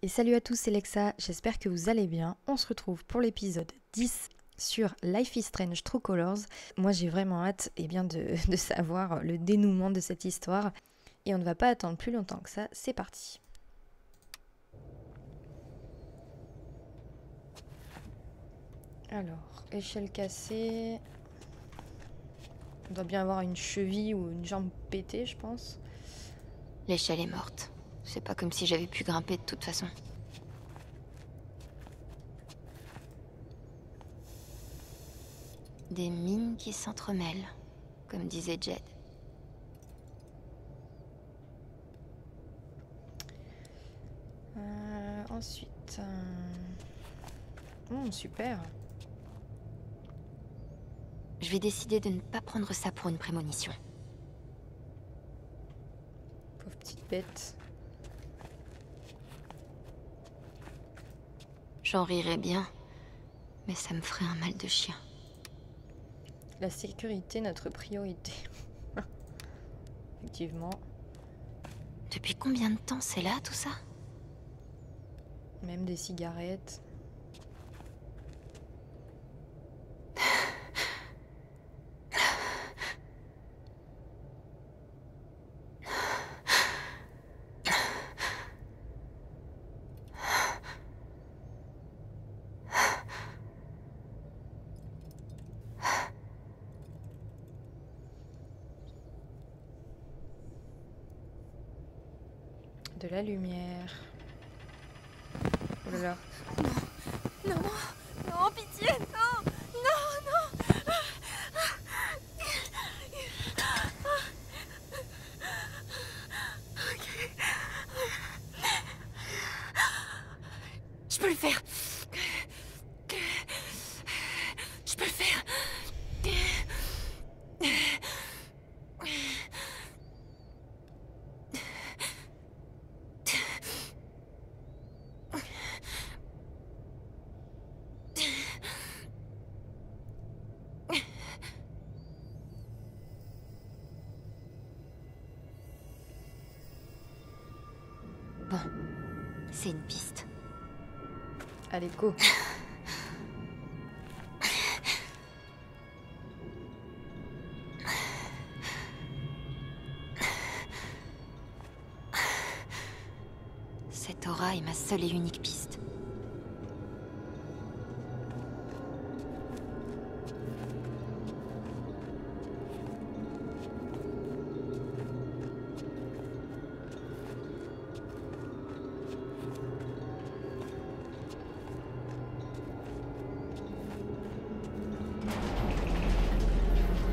Et salut à tous, c'est Lexa, j'espère que vous allez bien. On se retrouve pour l'épisode 10 sur Life is Strange True Colors. Moi j'ai vraiment hâte de savoir le dénouement de cette histoire. Et on ne va pas attendre plus longtemps que ça, c'est parti. Alors, échelle cassée. On doit bien avoir une cheville ou une jambe pétée, je pense. L'échelle est morte. C'est pas comme si j'avais pu grimper de toute façon. Des mines qui s'entremêlent, comme disait Jed. Ensuite... super. Je vais décider de ne pas prendre ça pour une prémonition. Pauvre petite bête. J'en rirais bien, mais ça me ferait un mal de chien. La sécurité, notre priorité. Effectivement. Depuis combien de temps c'est là, tout ça? Même des cigarettes. De la lumière. Oh là là. Non, non, pitié, non, non. Je peux le faire. Je peux le faire. Bon, c'est une piste. Allez, go. Cette aura est ma seule et unique piste.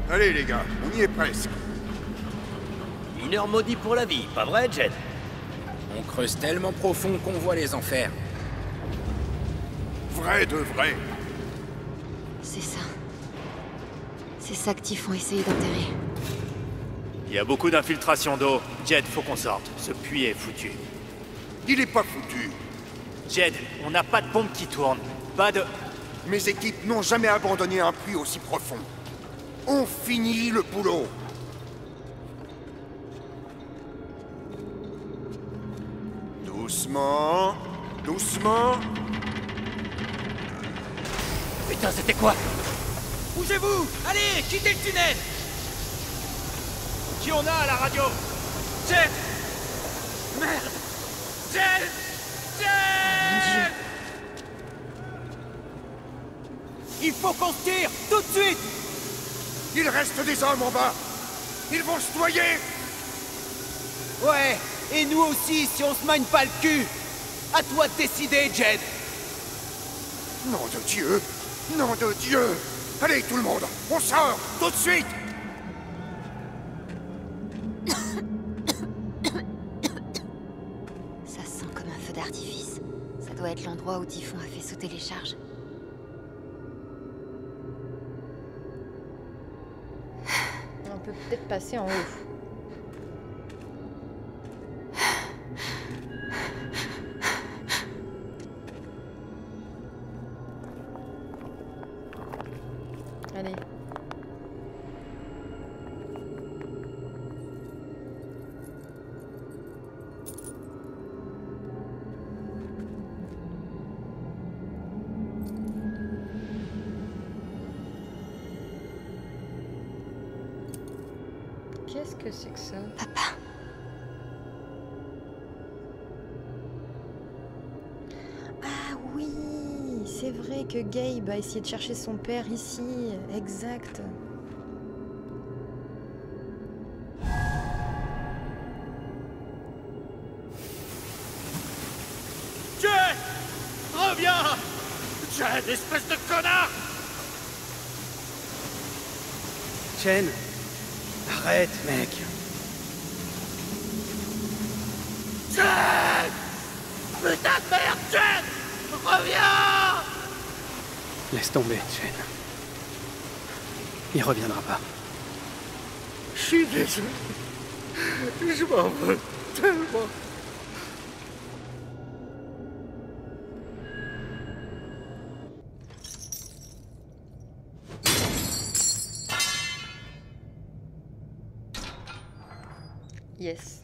Allez les gars, on y est presque. Mineur maudit pour la vie, pas vrai, Jed? On creuse tellement profond qu'on voit les enfers. Vrai de vrai. C'est ça. C'est ça que Typhon essayait d'enterrer. Il y a beaucoup d'infiltration d'eau. Jed, faut qu'on sorte. Ce puits est foutu. Il est pas foutu. Jed, on n'a pas de pompe qui tourne. Pas de... Mes équipes n'ont jamais abandonné un puits aussi profond. On finit le boulot. Doucement, doucement. Putain, c'était quoi? Bougez-vous! Allez, quittez le tunnel! Qui on a à la radio? Jed! Merde! Jed! Jed! Il faut qu'on se tire! Tout de suite! Il reste des hommes en bas. Ils vont se noyer. Ouais, et nous aussi si on se magne pas le cul. À toi de décider, Jed. Nom de Dieu! Nom de Dieu! Allez tout le monde, on sort, tout de suite! Ça sent comme un feu d'artifice. Ça doit être l'endroit où Typhon a fait sauter les charges. On peut peut-être passer en haut. Allez. Qu'est-ce que c'est que ça? Papa. Ah oui, c'est vrai que Gabe a essayé de chercher son père ici. Exact. Jed! Reviens! Jed, espèce de connard! Chen, arrête, mec. Jed! Putain de merde, Jed! Reviens! Laisse tomber, Chen. Il reviendra pas. Je suis désolé. Je m'en veux tellement. Yes.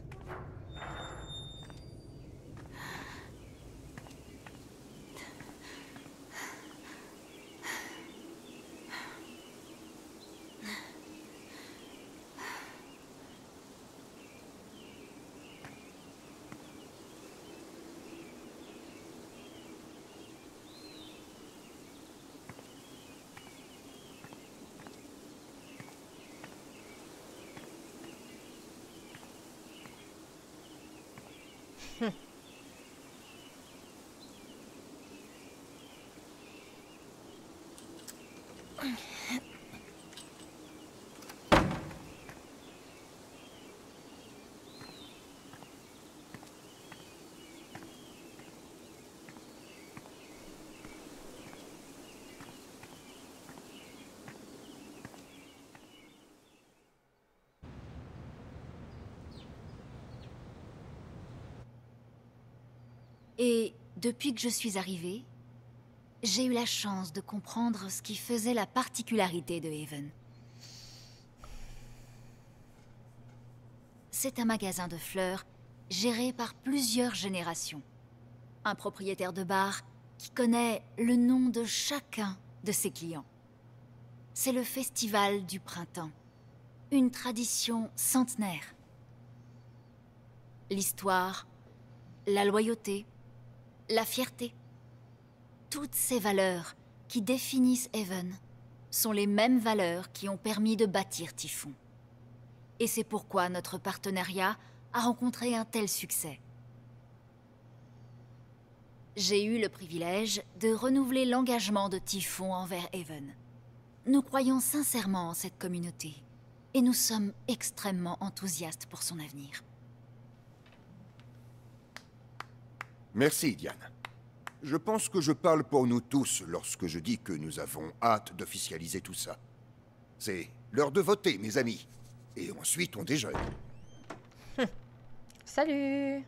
Et depuis que je suis arrivée, j'ai eu la chance de comprendre ce qui faisait la particularité de Haven. C'est un magasin de fleurs géré par plusieurs générations. Un propriétaire de bar qui connaît le nom de chacun de ses clients. C'est le festival du printemps, une tradition centenaire. L'histoire, la loyauté, la fierté. Toutes ces valeurs qui définissent Haven sont les mêmes valeurs qui ont permis de bâtir Typhon. Et c'est pourquoi notre partenariat a rencontré un tel succès. J'ai eu le privilège de renouveler l'engagement de Typhon envers Haven. Nous croyons sincèrement en cette communauté et nous sommes extrêmement enthousiastes pour son avenir. Merci, Diane. Je pense que je parle pour nous tous lorsque je dis que nous avons hâte d'officialiser tout ça. C'est l'heure de voter, mes amis. Et ensuite, on déjeune. Salut!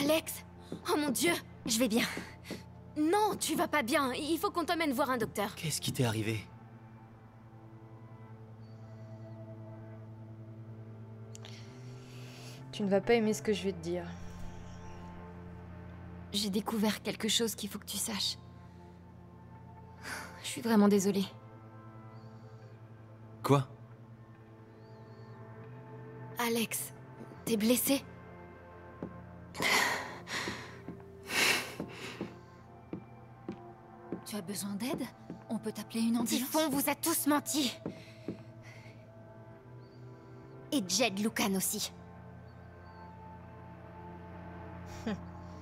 Alex! Oh mon Dieu! Je vais bien. Non, tu vas pas bien. Il faut qu'on t'emmène voir un docteur. Qu'est-ce qui t'est arrivé? Tu ne vas pas aimer ce que je vais te dire. J'ai découvert quelque chose qu'il faut que tu saches. Je suis vraiment désolée. Quoi? Alex, t'es blessé? Tu as besoin d'aide? On peut t'appeler une ambulance? Typhon vous a tous menti. Et Jed Lucan aussi.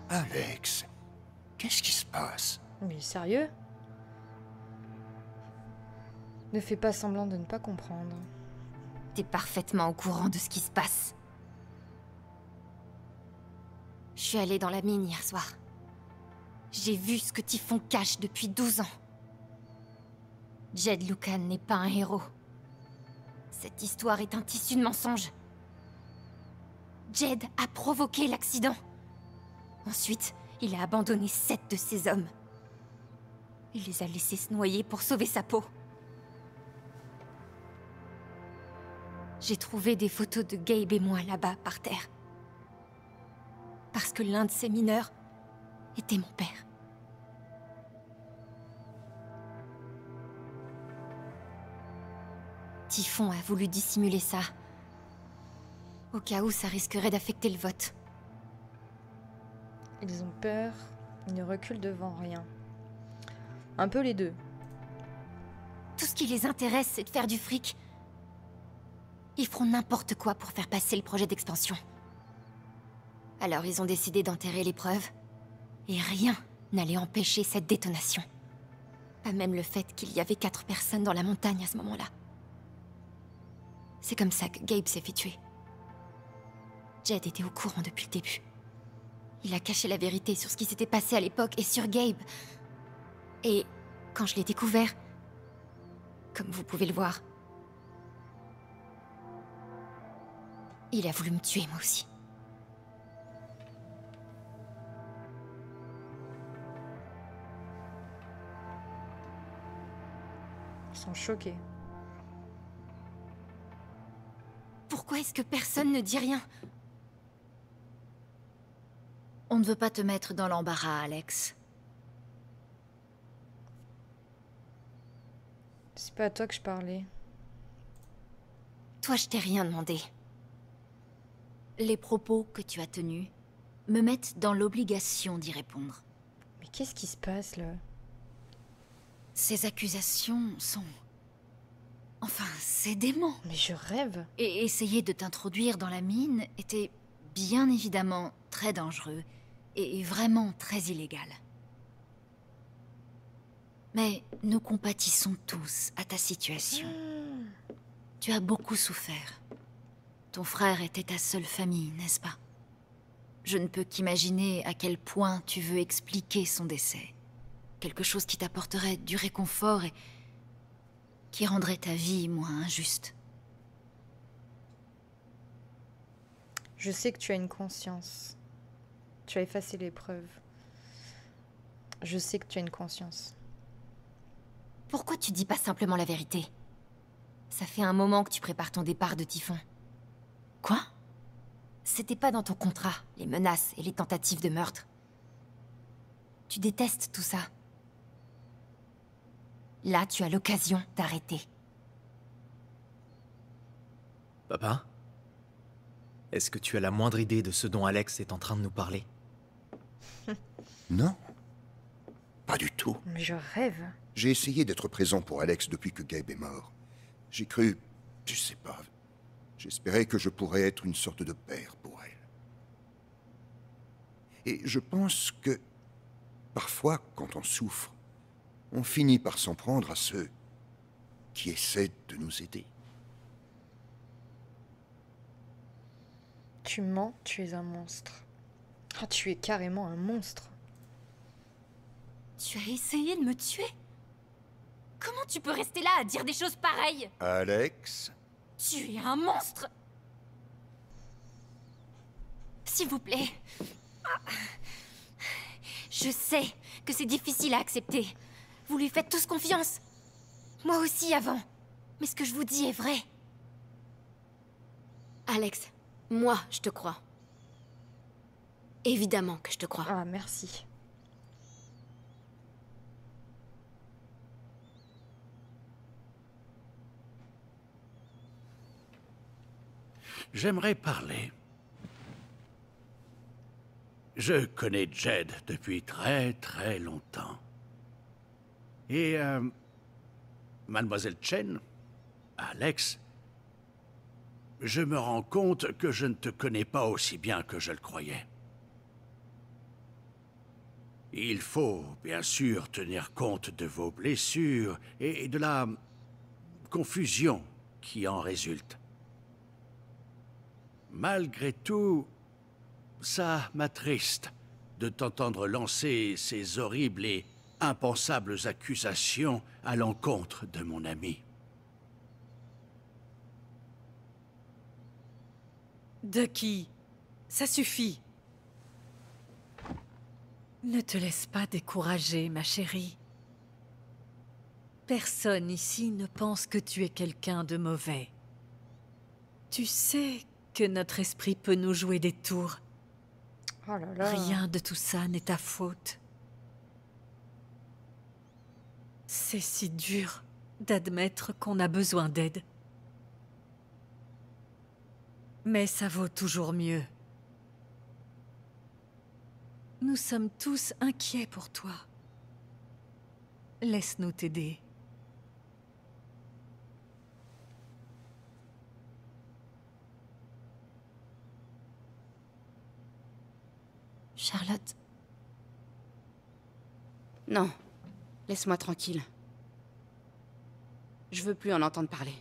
Alex, qu'est-ce qui se passe? Mais sérieux? Ne fais pas semblant de ne pas comprendre. T'es parfaitement au courant de ce qui se passe. Je suis allée dans la mine hier soir. J'ai vu ce que Typhon cache depuis 12 ans. Jed Lucan n'est pas un héros. Cette histoire est un tissu de mensonges. Jed a provoqué l'accident. Ensuite, il a abandonné 7 de ses hommes. Il les a laissés se noyer pour sauver sa peau. J'ai trouvé des photos de Gabe et moi là-bas, par terre. Parce que l'un de ces mineurs était mon père. Typhon a voulu dissimuler ça. Au cas où ça risquerait d'affecter le vote. Ils ont peur, ils ne reculent devant rien. Un peu les deux. Tout ce qui les intéresse, c'est de faire du fric. Ils feront n'importe quoi pour faire passer le projet d'expansion. Alors ils ont décidé d'enterrer les preuves. Et rien n'allait empêcher cette détonation. Pas même le fait qu'il y avait 4 personnes dans la montagne à ce moment-là. C'est comme ça que Gabe s'est fait tuer. Jed était au courant depuis le début. Il a caché la vérité sur ce qui s'était passé à l'époque et sur Gabe. Et quand je l'ai découvert, comme vous pouvez le voir, il a voulu me tuer moi aussi. Ils sont choqués. Pourquoi est-ce que personne ne dit rien? On ne veut pas te mettre dans l'embarras, Alex. C'est pas à toi que je parlais. Toi, je t'ai rien demandé. Les propos que tu as tenus me mettent dans l'obligation d'y répondre. Mais qu'est-ce qui se passe là? Ces accusations sont... Enfin, c'est dément. Mais je rêve. Et essayer de t'introduire dans la mine était bien évidemment très dangereux et vraiment très illégal. Mais nous compatissons tous à ta situation. Tu as beaucoup souffert. Ton frère était ta seule famille, n'est-ce pas? Je ne peux qu'imaginer à quel point tu veux expliquer son décès. Quelque chose qui t'apporterait du réconfort et qui rendrait ta vie moins injuste. Je sais que tu as une conscience. Tu as effacé les preuves. Je sais que tu as une conscience. Pourquoi tu dis pas simplement la vérité? Ça fait un moment que tu prépares ton départ de Typhon. Quoi? C'était pas dans ton contrat, les menaces et les tentatives de meurtre. Tu détestes tout ça. Là, tu as l'occasion d'arrêter. Papa? Est-ce que tu as la moindre idée de ce dont Alex est en train de nous parler? Non. Pas du tout. Mais je rêve. J'ai essayé d'être présent pour Alex depuis que Gabe est mort. J'ai cru... je sais pas... J'espérais que je pourrais être une sorte de père pour elle. Et je pense que... parfois, quand on souffre, on finit par s'en prendre à ceux qui essaient de nous aider. Tu mens, tu es un monstre. Ah, tu es carrément un monstre. Tu as essayé de me tuer? Comment tu peux rester là à dire des choses pareilles? Alex? Tu es un monstre! S'il vous plaît. Je sais que c'est difficile à accepter. Vous lui faites tous confiance. Moi aussi avant. Mais ce que je vous dis est vrai. Alex, moi, je te crois. Évidemment que je te crois. Ah, merci. J'aimerais parler. Je connais Jed depuis très très longtemps. Et Mademoiselle Chen, Alex, je me rends compte que je ne te connais pas aussi bien que je le croyais. Il faut, bien sûr, tenir compte de vos blessures et de la confusion qui en résulte. Malgré tout, ça m'attriste de t'entendre lancer ces horribles et impensables accusations à l'encontre de mon ami. Ducky, ça suffit. Ne te laisse pas décourager, ma chérie. Personne ici ne pense que tu es quelqu'un de mauvais. Tu sais que notre esprit peut nous jouer des tours. Oh là là. Rien de tout ça n'est ta faute. C'est si dur d'admettre qu'on a besoin d'aide. Mais ça vaut toujours mieux. Nous sommes tous inquiets pour toi. Laisse-nous t'aider. Charlotte. Non. Laisse-moi tranquille. Je veux plus en entendre parler.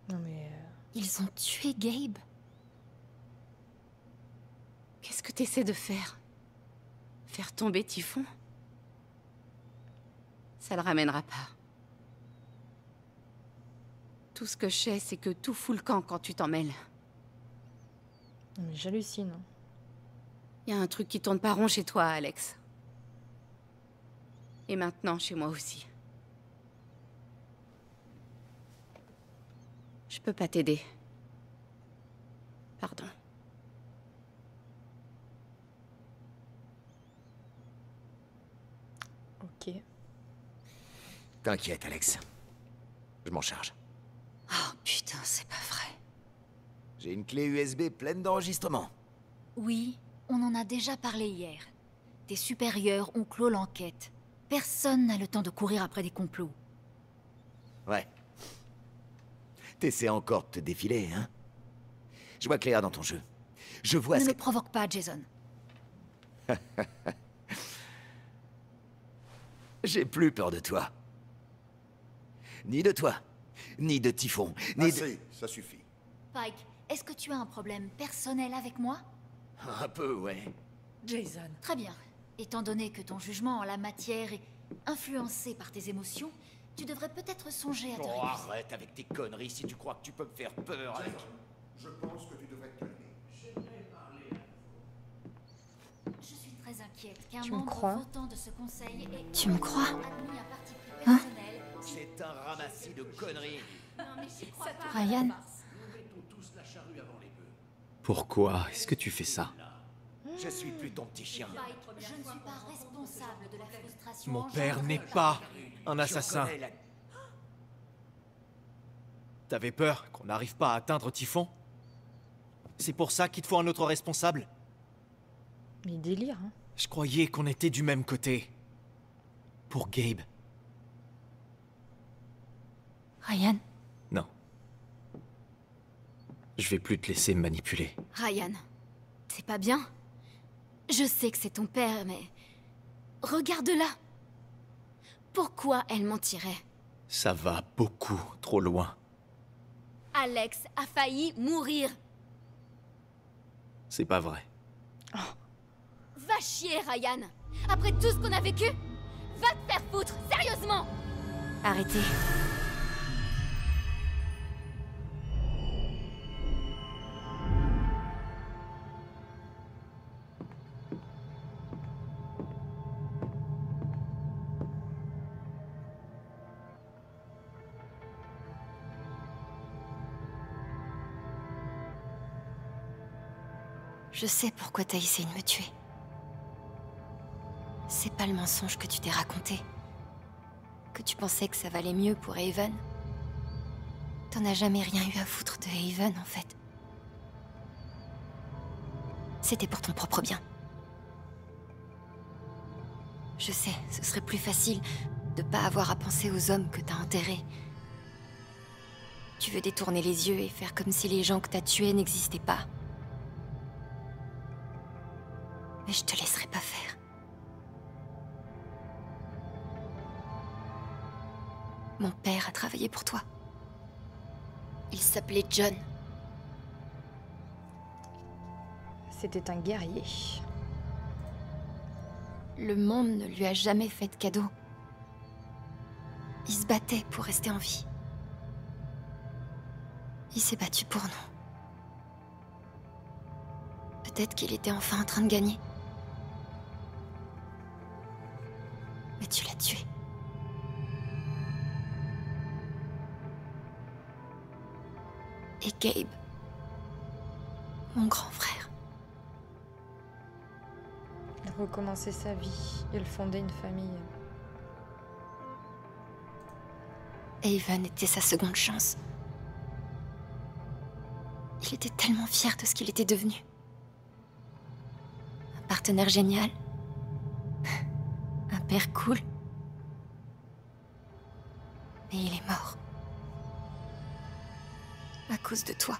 Non mais... Ils ont tué Gabe. Qu'est-ce que t'essaies de faire? Faire tomber Typhon? Ça le ramènera pas. Tout ce que je sais, c'est que tout fout le camp quand tu t'en mêles. Non mais j'hallucine. Hein. Y a un truc qui tourne pas rond chez toi, Alex. Et maintenant, chez moi aussi. Je peux pas t'aider. Pardon. Ok. T'inquiète, Alex. Je m'en charge. Oh putain, c'est pas vrai. J'ai une clé USB pleine d'enregistrements. Oui, on en a déjà parlé hier. Tes supérieurs ont clos l'enquête. Personne n'a le temps de courir après des complots. Ouais. T'essaies encore de te défiler, hein? Je vois clair dans ton jeu. Je vois Ne ce me que... provoque pas, Jason. J'ai plus peur de toi. Ni de toi, ni de Typhon, ni de... Assez, ça suffit. Pike, est-ce que tu as un problème personnel avec moi? Un peu, ouais. Jason. Très bien. Étant donné que ton jugement en la matière est influencé par tes émotions, tu devrais peut-être songer à te Oh, réviser. arrête avec tes conneries si tu crois que tu peux me faire peur avec... Je pense que tu devrais te calmer. Je suis très inquiète qu'un Tu me membre crois? votant de ce conseil ait Tu me crois? admis un parti pris Hein? personnel. C'est un ramassis de conneries. Ryan? Pourquoi est-ce que tu fais ça? Je suis plus ton petit chien. Pike, je ne suis pas responsable de la frustration. Mon père engendrée n'est par- pas un Tu en assassin. connais la- T'avais peur qu'on n'arrive pas à atteindre Typhon? C'est pour ça qu'il te faut un autre responsable? Mais délire, hein. Je croyais qu'on était du même côté. Pour Gabe. Ryan? Non. Je vais plus te laisser me manipuler. Ryan, c'est pas bien. Je sais que c'est ton père, mais... Regarde-la. Pourquoi elle mentirait? Ça va beaucoup trop loin. Alex a failli mourir. C'est pas vrai. Va chier, Ryan. Après tout ce qu'on a vécu, va te faire foutre, sérieusement. Arrêtez. Je sais pourquoi t'as essayé de me tuer. C'est pas le mensonge que tu t'es raconté. Que tu pensais que ça valait mieux pour Haven. T'en as jamais rien eu à foutre de Haven, en fait. C'était pour ton propre bien. Je sais, ce serait plus facile de pas avoir à penser aux hommes que t'as enterrés. Tu veux détourner les yeux et faire comme si les gens que t'as tués n'existaient pas. Mais je te laisserai pas faire. Mon père a travaillé pour toi. Il s'appelait John. C'était un guerrier. Le monde ne lui a jamais fait de cadeau. Il se battait pour rester en vie. Il s'est battu pour nous. Peut-être qu'il était enfin en train de gagner. Mais tu l'as tué. Gabe. Mon grand frère. Il recommençait sa vie. Il fondait une famille. Haven était sa seconde chance. Il était tellement fier de ce qu'il était devenu. Un partenaire génial. Un père cool. Mais il est mort. À cause de toi.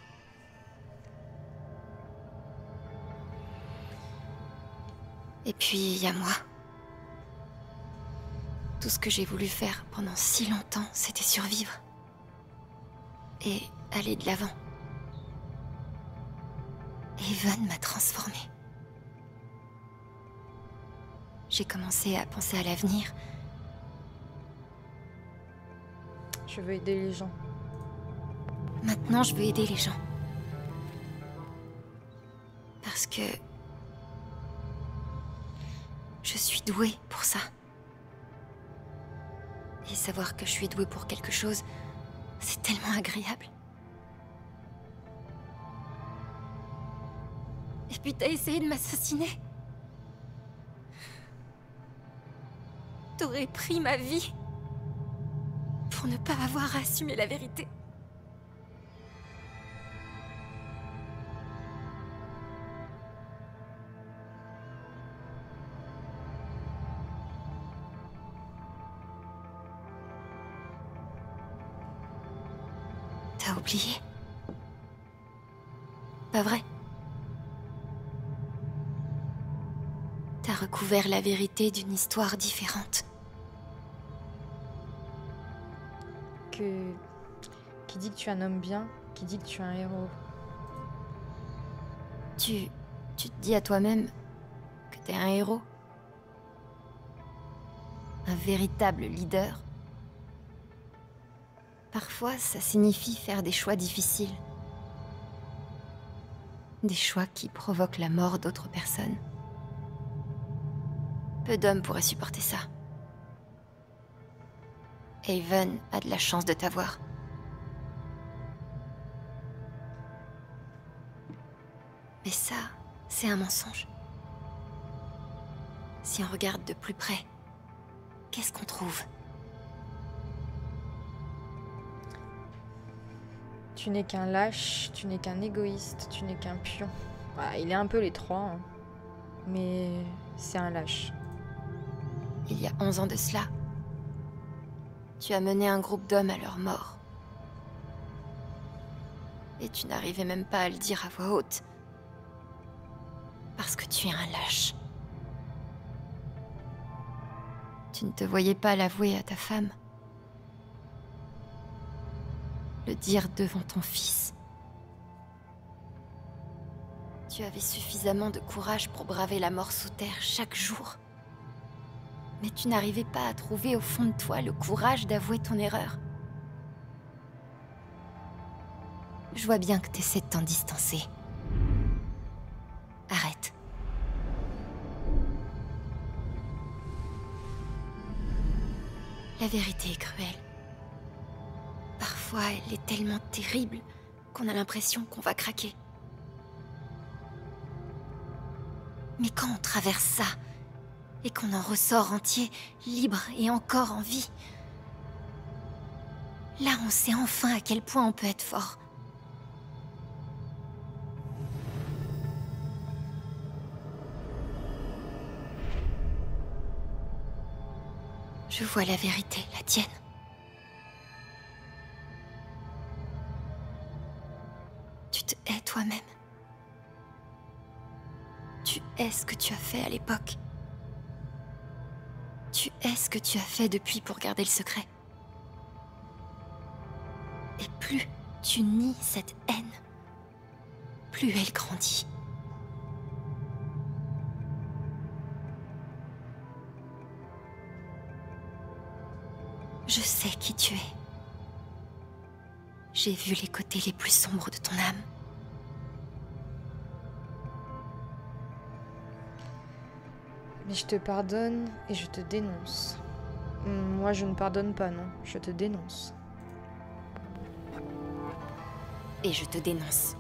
Et puis, il y a moi. Tout ce que j'ai voulu faire pendant si longtemps, c'était survivre. Et aller de l'avant. Haven m'a transformée. J'ai commencé à penser à l'avenir. Je veux aider les gens. Maintenant, je veux aider les gens. Parce que... je suis douée pour ça. Et savoir que je suis douée pour quelque chose, c'est tellement agréable. Et puis t'as essayé de m'assassiner. T'aurais pris ma vie pour ne pas avoir à assumer la vérité. T'as oublié? Pas vrai? T'as recouvert la vérité d'une histoire différente. Qui dit que tu es un homme bien, qui dit que tu es un héros. Tu te dis à toi-même que t'es un héros? Un véritable leader? Parfois, ça signifie faire des choix difficiles. Des choix qui provoquent la mort d'autres personnes. Peu d'hommes pourraient supporter ça. Haven a de la chance de t'avoir. Mais ça, c'est un mensonge. Si on regarde de plus près, qu'est-ce qu'on trouve? Tu n'es qu'un lâche, tu n'es qu'un égoïste, tu n'es qu'un pion. Bah, il est un peu les trois, hein. Mais c'est un lâche. Il y a 11 ans de cela, tu as mené un groupe d'hommes à leur mort. Et tu n'arrivais même pas à le dire à voix haute. Parce que tu es un lâche. Tu ne te voyais pas l'avouer à ta femme. Le dire devant ton fils. Tu avais suffisamment de courage pour braver la mort sous terre chaque jour. Mais tu n'arrivais pas à trouver au fond de toi le courage d'avouer ton erreur. Je vois bien que tu essaies de t'en distancer. Arrête. La vérité est cruelle. Parfois, elle est tellement terrible qu'on a l'impression qu'on va craquer. Mais quand on traverse ça, et qu'on en ressort entier, libre et encore en vie, là on sait enfin à quel point on peut être fort. Je vois la vérité, la tienne. Tu te hais toi-même. Tu hais ce que tu as fait à l'époque. Tu hais ce que tu as fait depuis pour garder le secret. Et plus tu nies cette haine, plus elle grandit. Je sais qui tu es. J'ai vu les côtés les plus sombres de ton âme. Mais je te pardonne et je te dénonce. Moi, je ne pardonne pas, non. Je te dénonce. et je te dénonce.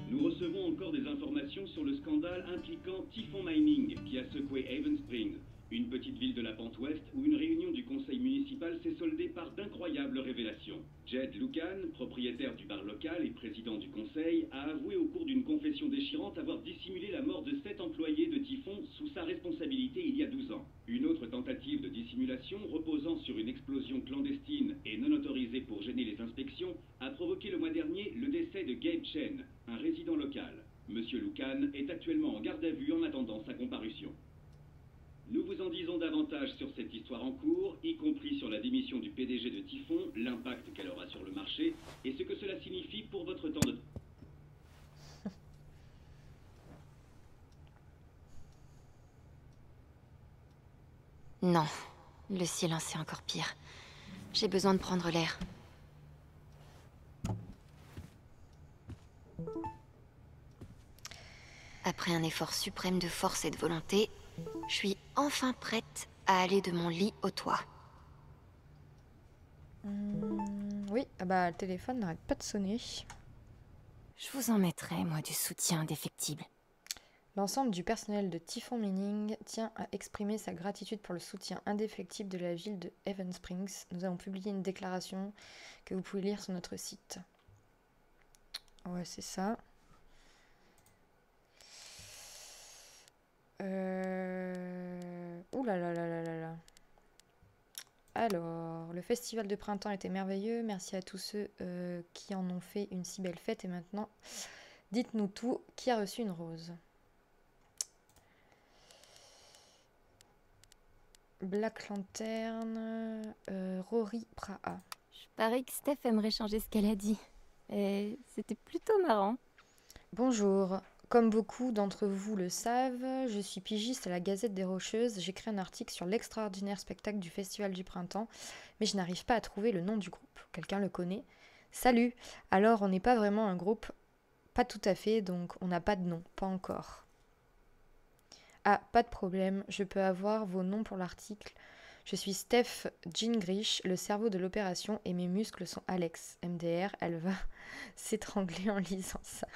Nous recevons encore des informations sur le scandale impliquant Typhon Mining qui a secoué Haven Springs, une petite ville de la pente ouest où une réunion du conseil municipal s'est soldée par d'incroyables révélations. Jed Lucan, propriétaire du bar local et président du conseil, a avoué au cours d'une confession déchirante avoir dissimulé la mort de 7 employés de Typhon sous sa responsabilité il y a 12 ans. Une autre tentative de dissimulation, reposant sur une explosion clandestine et non autorisée pour gêner les inspections, a provoqué le mois dernier le décès de Gabe Chen, un résident local. Monsieur Lucan est actuellement en garde à vue en attendant sa comparution. Nous vous en disons davantage sur cette histoire en cours, y compris sur la démission du PDG de Typhon, l'impact qu'elle aura sur le marché, et ce que cela signifie pour votre temps de... Non, le silence est encore pire. J'ai besoin de prendre l'air. Après un effort suprême de force et de volonté, je suis enfin prête à aller de mon lit au toit. Oui, ah bah le téléphone n'arrête pas de sonner. Je vous en mettrai, moi, du soutien indéfectible. L'ensemble du personnel de Typhon Mining tient à exprimer sa gratitude pour le soutien indéfectible de la ville de Haven Springs. Nous avons publié une déclaration que vous pouvez lire sur notre site. Ouais, c'est ça. Ouh là là là là là là. Alors, le festival de printemps était merveilleux. Merci à tous ceux qui en ont fait une si belle fête. Et maintenant, dites-nous tout. Qui a reçu une rose? Black Lantern, Rory Praha. Je parie que Steph aimerait changer ce qu'elle a dit. Et c'était plutôt marrant. Bonjour. Comme beaucoup d'entre vous le savent, je suis pigiste à la Gazette des Rocheuses. J'écris un article sur l'extraordinaire spectacle du Festival du Printemps, mais je n'arrive pas à trouver le nom du groupe. Quelqu'un le connaît? Salut! Alors, on n'est pas vraiment un groupe? Pas tout à fait, donc on n'a pas de nom, pas encore. Ah, pas de problème, je peux avoir vos noms pour l'article. Je suis Steph Gingrich, le cerveau de l'opération, et mes muscles sont Alex. MDR, elle va s'étrangler en lisant ça.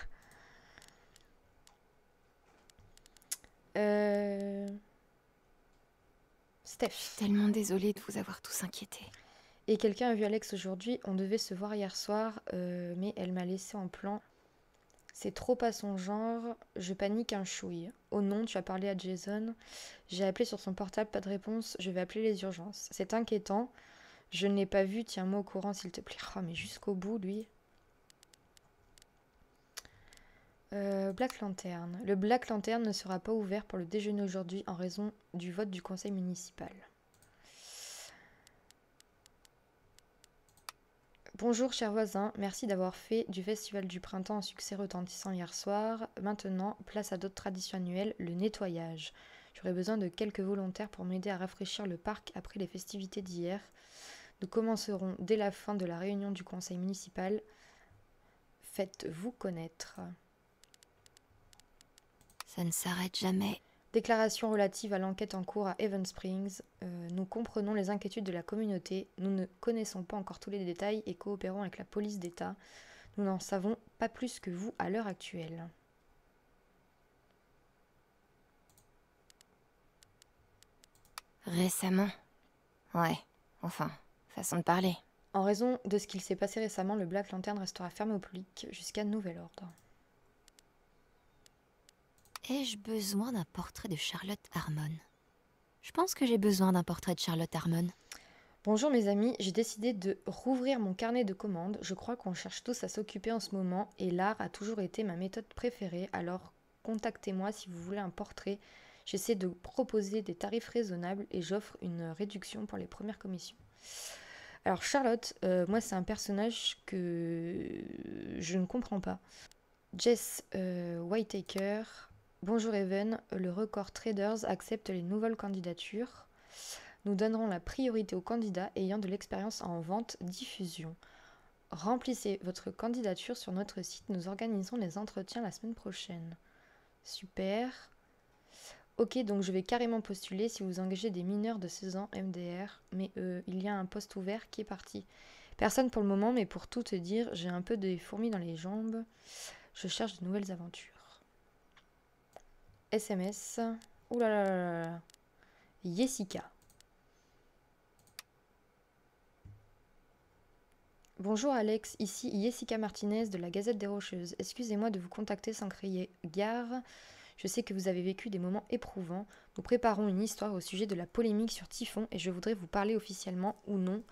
Steph. Je suis tellement désolée de vous avoir tous inquiétés. Et quelqu'un a vu Alex aujourd'hui. On devait se voir hier soir, mais elle m'a laissé en plan. C'est trop pas son genre. Je panique un chouille. Oh non, tu as parlé à Jason. J'ai appelé sur son portable, pas de réponse. Je vais appeler les urgences. C'est inquiétant. Je ne l'ai pas vu. Tiens-moi au courant, s'il te plaît. Oh, mais jusqu'au bout, lui. Black Lantern. Le Black Lantern ne sera pas ouvert pour le déjeuner aujourd'hui en raison du vote du conseil municipal. Bonjour chers voisins, merci d'avoir fait du Festival du Printemps un succès retentissant hier soir. Maintenant, place à d'autres traditions annuelles, le nettoyage. J'aurais besoin de quelques volontaires pour m'aider à rafraîchir le parc après les festivités d'hier. Nous commencerons dès la fin de la réunion du conseil municipal. Faites-vous connaître. Ça ne s'arrête jamais. Déclaration relative à l'enquête en cours à Haven Springs. Nous comprenons les inquiétudes de la communauté. Nous ne connaissons pas encore tous les détails et coopérons avec la police d'État. Nous n'en savons pas plus que vous à l'heure actuelle. Récemment? Ouais, enfin, façon de parler. En raison de ce qu'il s'est passé récemment, le Black Lantern restera fermé au public jusqu'à nouvel ordre. Ai-je besoin d'un portrait de Charlotte Harmon? Je pense que j'ai besoin d'un portrait de Charlotte Harmon. Bonjour mes amis, j'ai décidé de rouvrir mon carnet de commandes. Je crois qu'on cherche tous à s'occuper en ce moment et l'art a toujours été ma méthode préférée. Alors contactez-moi si vous voulez un portrait. J'essaie de proposer des tarifs raisonnables et j'offre une réduction pour les premières commissions. Alors Charlotte, moi c'est un personnage que je ne comprends pas. Jess Whitaker, bonjour Evan, le Record Traders accepte les nouvelles candidatures. Nous donnerons la priorité aux candidats ayant de l'expérience en vente diffusion. Remplissez votre candidature sur notre site, nous organisons les entretiens la semaine prochaine. Super. Ok, donc je vais carrément postuler si vous engagez des mineurs de 16 ans MDR, mais il y a un poste ouvert qui est parti. Personne pour le moment, mais pour tout te dire, j'ai un peu des fourmis dans les jambes. Je cherche de nouvelles aventures. SMS. Ouh là là là là. Jessica. Bonjour Alex, ici Jessica Martinez de la Gazette des Rocheuses. Excusez-moi de vous contacter sans crier gare. Je sais que vous avez vécu des moments éprouvants. Nous préparons une histoire au sujet de la polémique sur Typhon et je voudrais vous parler officiellement ou non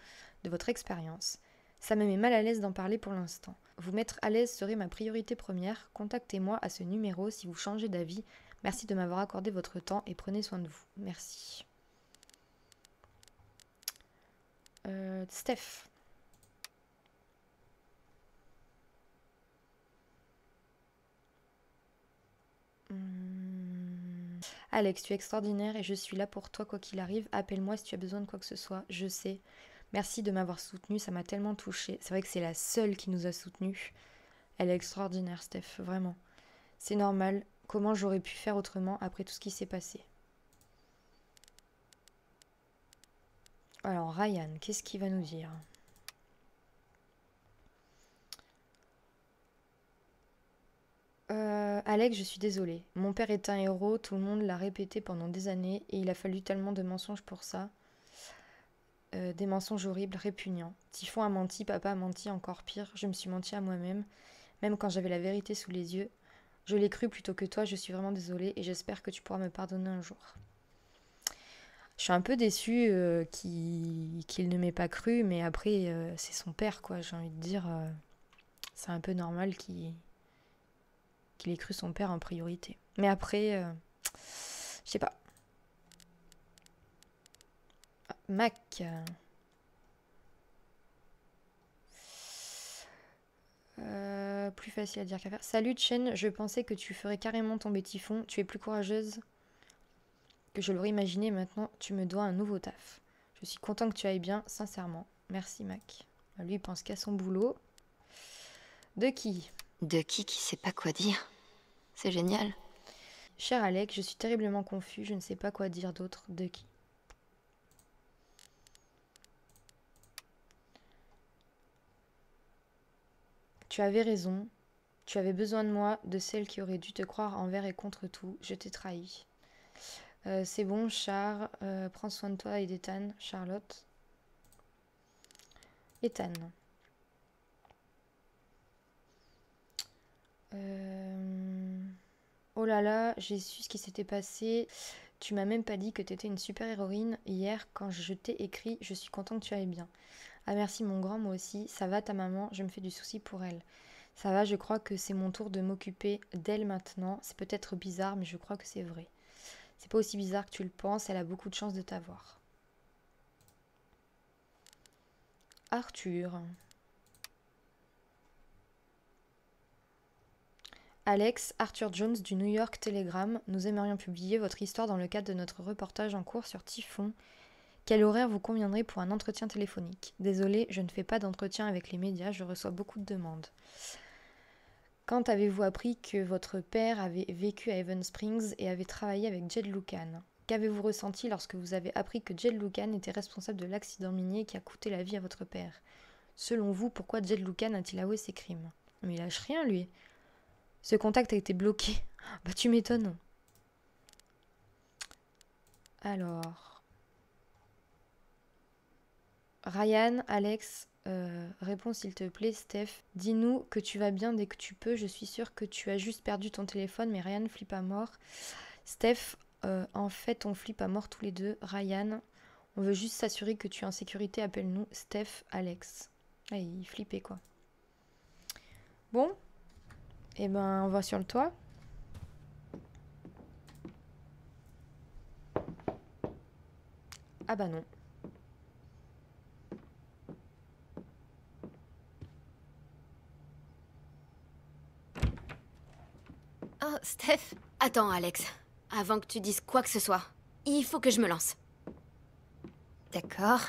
de votre expérience. Ça me met mal à l'aise d'en parler pour l'instant. Vous mettre à l'aise serait ma priorité première. Contactez-moi à ce numéro si vous changez d'avis. Merci de m'avoir accordé votre temps et prenez soin de vous. Merci. Steph. Alex, tu es extraordinaire et je suis là pour toi quoi qu'il arrive. Appelle-moi si tu as besoin de quoi que ce soit. Je sais. Merci de m'avoir soutenue, ça m'a tellement touchée. C'est vrai que c'est la seule qui nous a soutenus. Elle est extraordinaire, Steph, vraiment. C'est normal. Comment j'aurais pu faire autrement après tout ce qui s'est passé? Alors, Ryan, qu'est-ce qu'il va nous dire? Alex, je suis désolée. Mon père est un héros, tout le monde l'a répété pendant des années et il a fallu tellement de mensonges pour ça. Des mensonges horribles, répugnants. Typhon a menti, papa a menti, encore pire. Je me suis menti à moi-même, même quand j'avais la vérité sous les yeux. Je l'ai cru plutôt que toi, je suis vraiment désolée et j'espère que tu pourras me pardonner un jour. Je suis un peu déçue qu'il ne m'ait pas cru, mais après, c'est son père, quoi. J'ai envie de dire, c'est un peu normal qu'il ait cru son père en priorité. Mais après, je sais pas. Mac. Plus facile à dire qu'à faire. Salut Chen, je pensais que tu ferais carrément tomber Typhon. Tu es plus courageuse que je l'aurais imaginé. Maintenant, tu me dois un nouveau taf. Je suis content que tu ailles bien, sincèrement. Merci Mac. Lui, il pense qu'à son boulot. De qui? De qui sait pas quoi dire. C'est génial. Cher Alex, je suis terriblement confus. Je ne sais pas quoi dire d'autre. De qui? Tu avais raison. Tu avais besoin de moi, de celle qui aurait dû te croire envers et contre tout. Je t'ai trahi. C'est bon, Char. Prends soin de toi et d'Ethan. Charlotte. Ethan. Oh là là, j'ai su ce qui s'était passé. Tu m'as même pas dit que t'étais une super héroïne. Hier, quand je t'ai écrit, je suis content que tu ailles bien. Ah merci mon grand, moi aussi. Ça va ta maman? Je me fais du souci pour elle. Ça va, je crois que c'est mon tour de m'occuper d'elle maintenant. C'est peut-être bizarre, mais je crois que c'est vrai. C'est pas aussi bizarre que tu le penses, elle a beaucoup de chance de t'avoir. Arthur. Alex, Arthur Jones du New York Telegram, nous aimerions publier votre histoire dans le cadre de notre reportage en cours sur Typhon. Quel horaire vous conviendrait pour un entretien téléphonique? Désolée, je ne fais pas d'entretien avec les médias, je reçois beaucoup de demandes. Quand avez-vous appris que votre père avait vécu à Evans Springs et avait travaillé avec Jed Lucan? Qu'avez-vous ressenti lorsque vous avez appris que Jed Lucan était responsable de l'accident minier qui a coûté la vie à votre père? Selon vous, pourquoi Jed Lucan a-t-il avoué ses crimes? Mais il lâche rien, lui. Ce contact a été bloqué. Bah tu m'étonnes. Alors... Ryan, Alex, réponds s'il te plaît, Steph. Dis-nous que tu vas bien dès que tu peux. Je suis sûre que tu as juste perdu ton téléphone, mais Ryan flippe à mort. Steph, en fait, on flippe à mort tous les deux. Ryan, On veut juste s'assurer que tu es en sécurité. Appelle-nous Steph, Alex. Ah, il flippait quoi. Bon. Eh ben, on va sur le toit. Ah bah non. Oh, Steph. Attends, Alex. Avant que tu dises quoi que ce soit, il faut que je me lance. D'accord.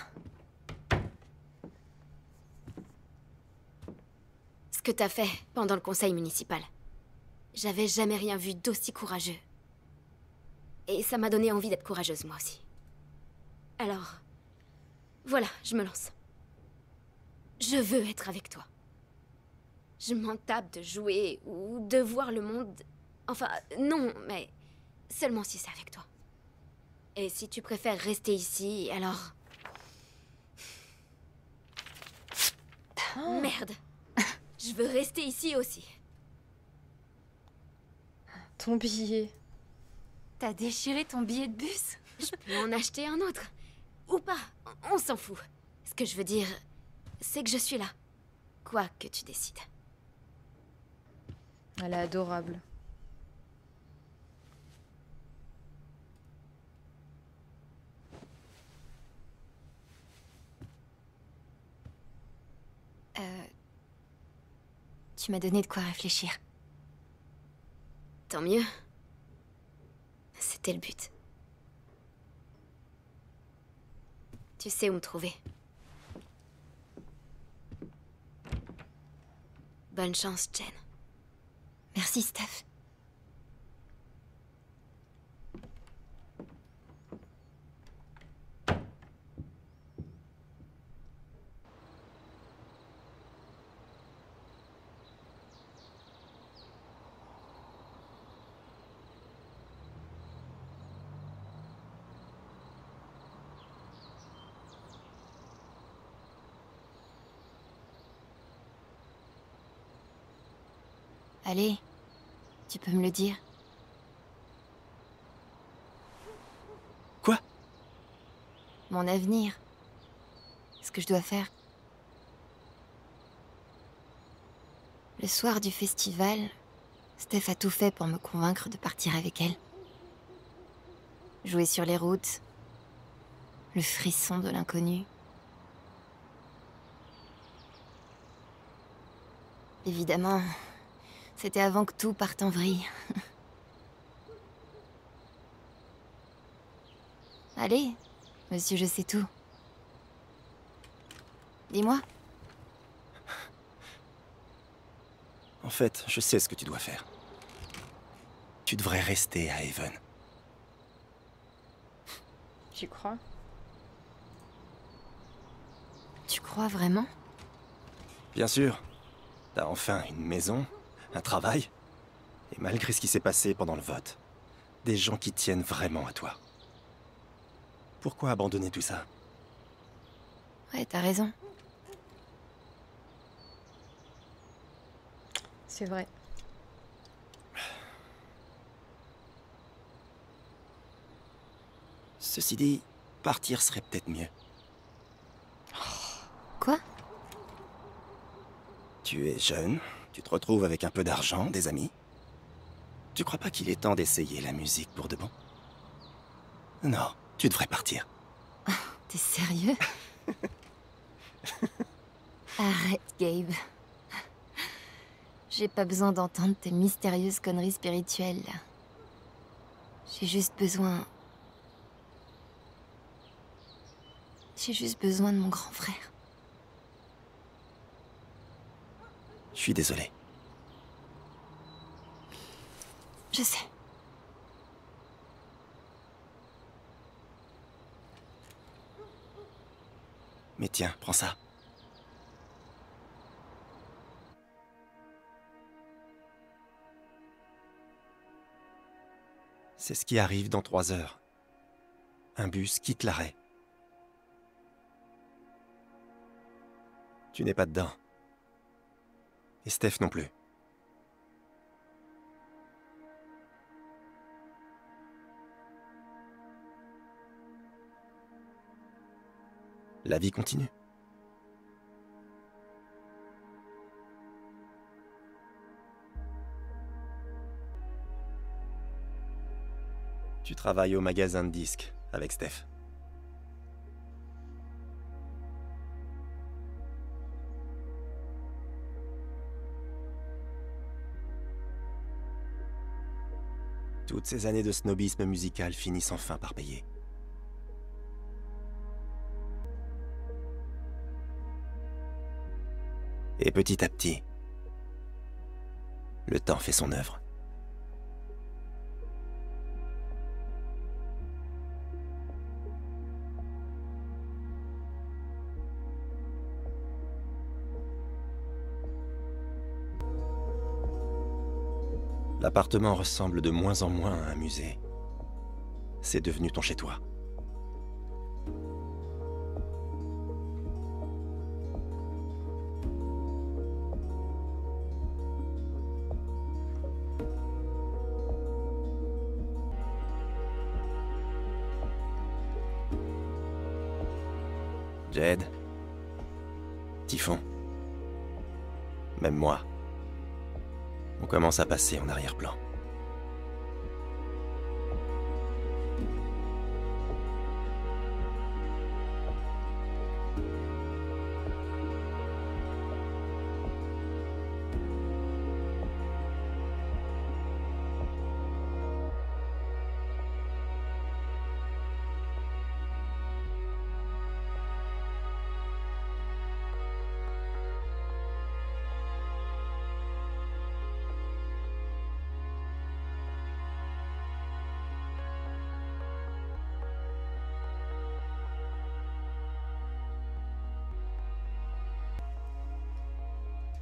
Ce que t'as fait pendant le conseil municipal. J'avais jamais rien vu d'aussi courageux. Et ça m'a donné envie d'être courageuse, moi aussi. Alors... voilà, je me lance. Je veux être avec toi. Je m'en tape de jouer ou de voir le monde... Enfin, non, mais... seulement si c'est avec toi. Et si tu préfères rester ici, alors... Oh. Merde. Je veux rester ici aussi. Ton billet. T'as déchiré ton billet de bus? Je peux en acheter un autre. Ou pas, on s'en fout. Ce que je veux dire, c'est que je suis là. Quoi que tu décides. Elle est adorable. Tu m'as donné de quoi réfléchir. Tant mieux. C'était le but. Tu sais où me trouver. Bonne chance, Jen. Merci, Steph. Allez, tu peux me le dire. Quoi? Mon avenir. Ce que je dois faire. Le soir du festival, Steph a tout fait pour me convaincre de partir avec elle. Jouer sur les routes, le frisson de l'inconnu. Évidemment, c'était avant que tout parte en vrille. Allez, monsieur, je sais tout. Dis-moi. En fait, je sais ce que tu dois faire. Tu devrais rester à Haven. Tu crois? Tu crois vraiment? Bien sûr. T'as enfin une maison, un travail. Et malgré ce qui s'est passé pendant le vote, des gens qui tiennent vraiment à toi. Pourquoi abandonner tout ça? Ouais, t'as raison. C'est vrai. Ceci dit, partir serait peut-être mieux. Quoi? Tu es jeune, tu te retrouves avec un peu d'argent, des amis. Tu crois pas qu'il est temps d'essayer la musique pour de bon? Non, tu devrais partir. T'es sérieux? Arrête, Gabe. J'ai pas besoin d'entendre tes mystérieuses conneries spirituelles, là. J'ai juste besoin... J'ai juste besoin de mon grand frère. Je suis désolé. Je sais. Mais tiens, prends ça. C'est ce qui arrive dans 3 heures. Un bus quitte l'arrêt. Tu n'es pas dedans. Et Steph non plus. La vie continue. Tu travailles au magasin de disques avec Steph. Toutes ces années de snobisme musical finissent enfin par payer. Et petit à petit, le temps fait son œuvre. L'appartement ressemble de moins en moins à un musée. C'est devenu ton chez-toi. Jed, Typhon, même moi, on commence à passer en arrière-plan.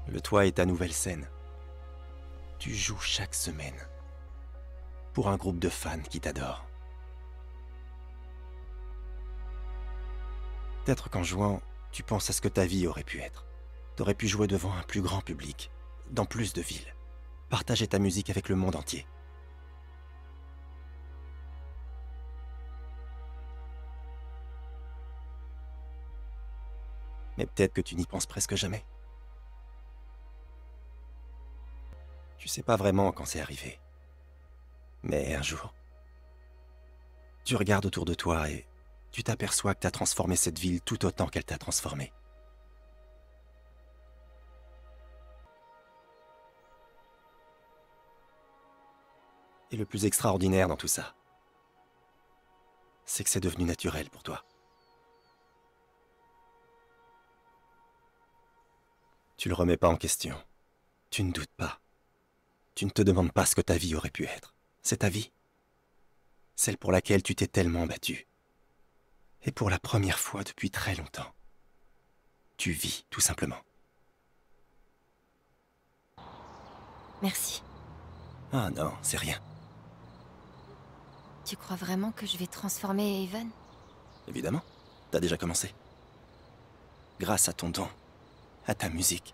Le toit est ta nouvelle scène. Tu joues chaque semaine. Pour un groupe de fans qui t'adorent. Peut-être qu'en jouant, tu penses à ce que ta vie aurait pu être. T'aurais pu jouer devant un plus grand public, dans plus de villes. Partager ta musique avec le monde entier. Mais peut-être que tu n'y penses presque jamais. Tu sais pas vraiment quand c'est arrivé. Mais un jour, tu regardes autour de toi et tu t'aperçois que t'as transformé cette ville tout autant qu'elle t'a transformé. Et le plus extraordinaire dans tout ça, c'est que c'est devenu naturel pour toi. Tu le remets pas en question. Tu ne doutes pas. Tu ne te demandes pas ce que ta vie aurait pu être. C'est ta vie. Celle pour laquelle tu t'es tellement battu. Et pour la première fois depuis très longtemps, tu vis tout simplement. Merci. Ah non, c'est rien. Tu crois vraiment que je vais transformer Haven? Évidemment, t'as déjà commencé. Grâce à ton don, à ta musique,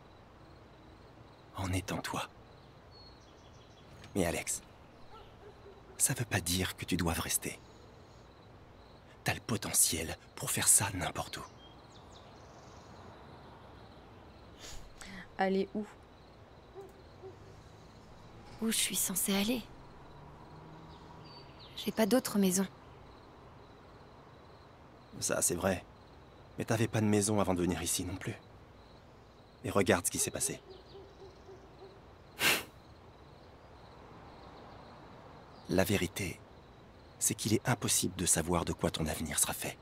en étant toi. Mais Alex, ça veut pas dire que tu doives rester. T'as le potentiel pour faire ça n'importe où. Aller où? Où je suis censée aller? J'ai pas d'autre maison. Ça, c'est vrai. Mais t'avais pas de maison avant de venir ici non plus. Et regarde ce qui s'est passé. La vérité, c'est qu'il est impossible de savoir de quoi ton avenir sera fait.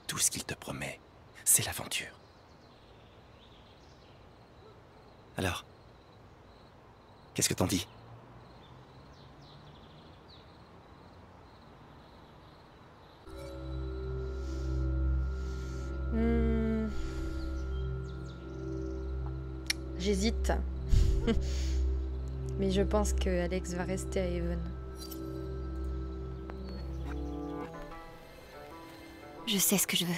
Tout ce qu'il te promet, c'est l'aventure. Alors, qu'est-ce que t'en dis? J'hésite. Mais je pense que Alex va rester à Haven. Je sais ce que je veux.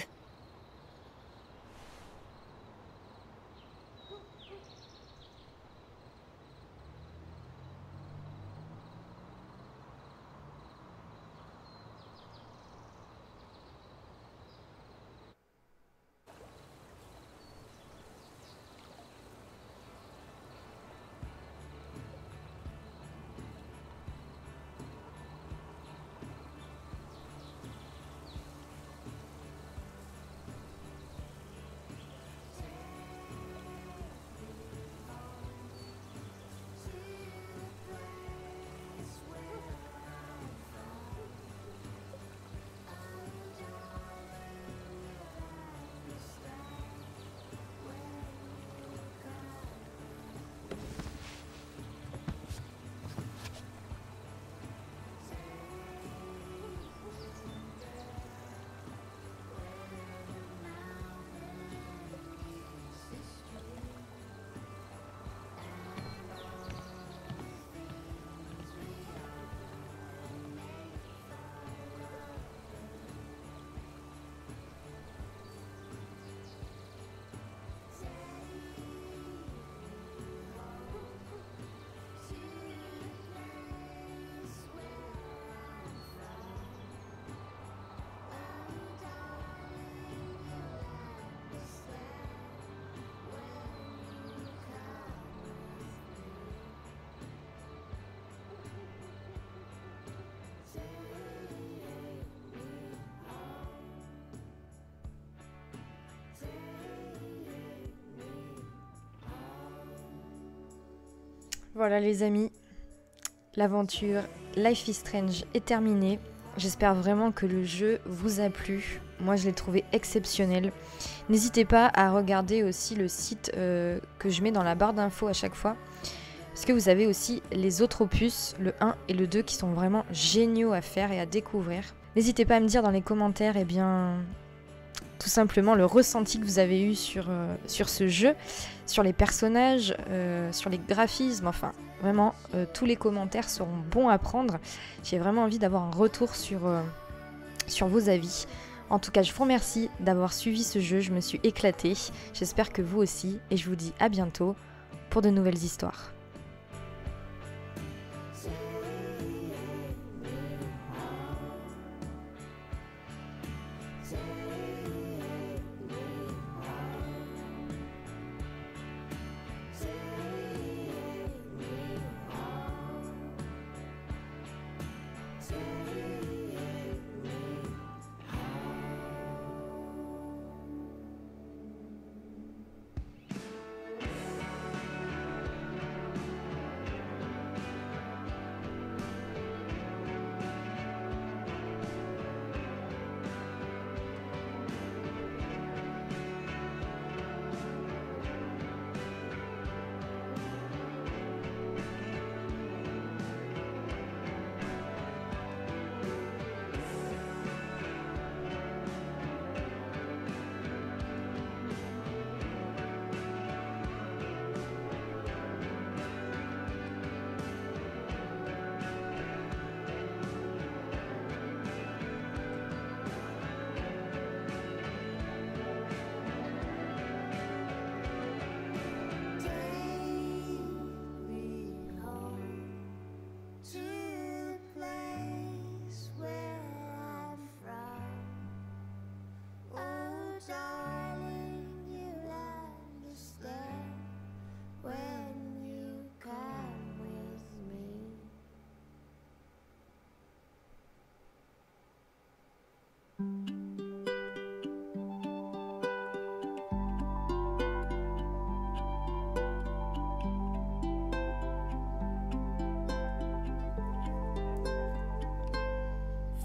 Voilà les amis, l'aventure Life is Strange est terminée. J'espère vraiment que le jeu vous a plu. Moi je l'ai trouvé exceptionnel. N'hésitez pas à regarder aussi le site que je mets dans la barre d'infos à chaque fois. Parce que vous avez aussi les autres opus, le 1 et le 2, qui sont vraiment géniaux à faire et à découvrir. N'hésitez pas à me dire dans les commentaires, eh bien, tout simplement le ressenti que vous avez eu sur ce jeu, sur les personnages, sur les graphismes, enfin, vraiment, tous les commentaires seront bons à prendre. J'ai vraiment envie d'avoir un retour sur vos avis. En tout cas, je vous remercie d'avoir suivi ce jeu, je me suis éclatée. J'espère que vous aussi, et je vous dis à bientôt pour de nouvelles histoires.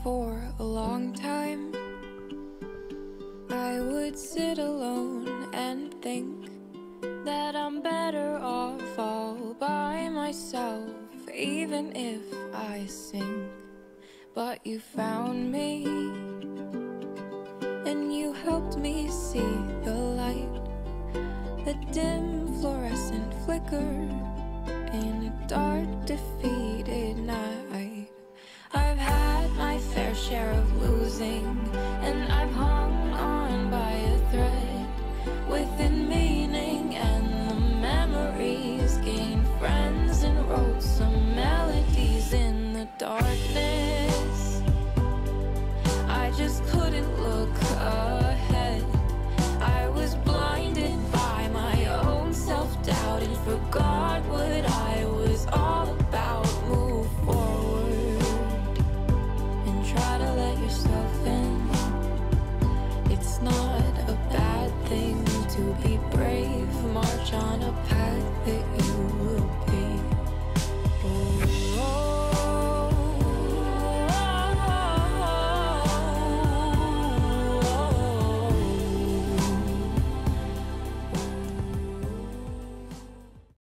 For a long time, I would sit alone and think that I'm better off all by myself, even if I sink. But you found me, and you helped me see the light, the dim fluorescent flicker in a dark, defeated night. I've had my fair share of losing, and I've hung on by a thread within meaning, and the memories gained friends and wrote some melodies in the darkness. I just couldn't look ahead. I was blinded by my own self-doubt and forgot what I was all about. Move forward and try to let yourself in. It's not a bad thing to be brave.